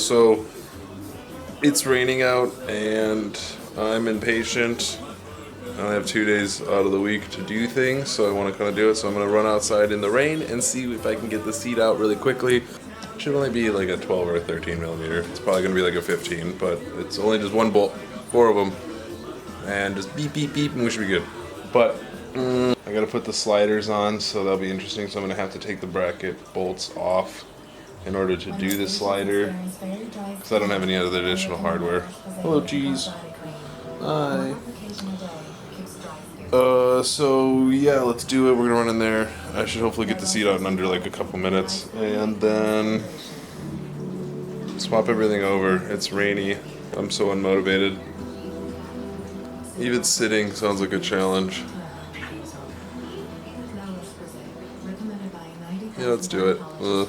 So it's raining out and I'm impatient. I only have 2 days out of the week to do things, so I want to kind of do it. So I'm going to run outside in the rain and see if I can get the seat out really quickly. It should only be like a 12 or a 13 millimeter. It's probably going to be like a 15, but it's only just one bolt, 4 of them, and just beep, beep, beep, and we should be good. But I got to put the sliders on, so that'll be interesting. So I'm going to have to take the bracket bolts off in order to do the slider, because I don't have any other additional hardware. Hello, cheese. Hi. So yeah, let's do it. We're gonna run in there. I should hopefully get the seat out in under like a couple minutes, and then swap everything over. It's rainy. I'm so unmotivated. Even sitting sounds like a challenge. Yeah, let's do it.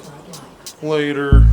Later.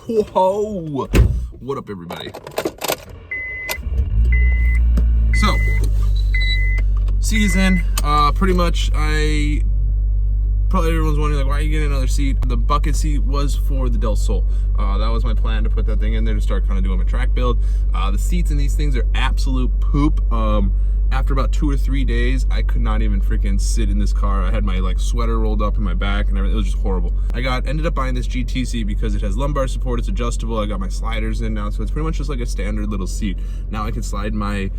Whoa! What up, everybody? So, season, pretty much probably everyone's wondering, like, why are you getting another seat? The bucket seat was for the Del Sol. That was my plan, to put that thing in there to start kind of doing my track build. The seats in these things are absolute poop. After about 2 or 3 days, I could not even freaking sit in this car. I had my like sweater rolled up in my back and everything. It was just horrible. I ended up buying this GT seat because it has lumbar support, it's adjustable. I got my sliders in now, so it's pretty much just like a standard little seat. Now I can slide my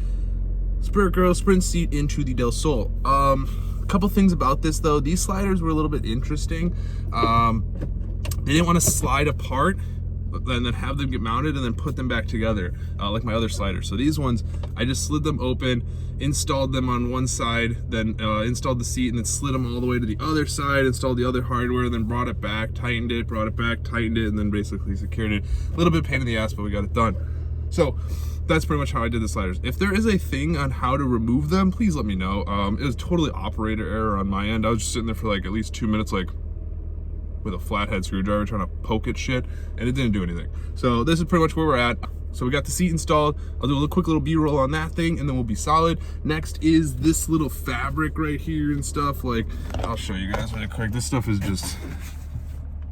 Sparco Sprint seat into the Del Sol. A couple things about this though. These sliders were a little bit interesting. They didn't want to slide apart and then have them get mounted and then put them back together like my other sliders. So these ones, I just slid them open, installed them on one side, then installed the seat, and then slid them all the way to the other side, installed the other hardware, and then brought it back, tightened it, brought it back, tightened it, and then basically secured it. A little bit pain in the ass, but we got it done. So that's pretty much how I did the sliders. If there is a thing on how to remove them, please let me know. It was totally operator error on my end. I was just sitting there for like at least 2 minutes, like with a flathead screwdriver trying to poke at shit, and it didn't do anything. So this is pretty much where we're at. So we got the seat installed. I'll do a quick little B-roll on that thing, and then we'll be solid. Next is this little fabric right here and stuff. Like, I'll show you guys really quick. This stuff is just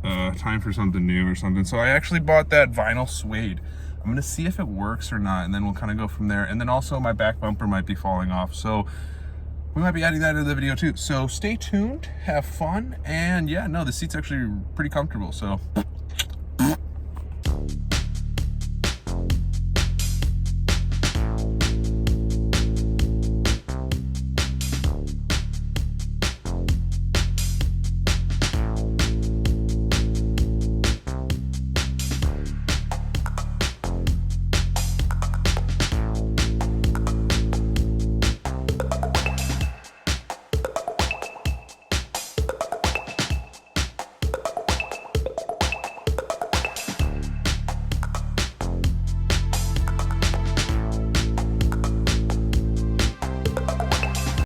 time for something new or something. So I actually bought that vinyl suede. I'm gonna see if it works or not, and then we'll kind of go from there. And then also my back bumper might be falling off, so we might be adding that into the video too. So stay tuned, have fun, and yeah, no, the seat's actually pretty comfortable, so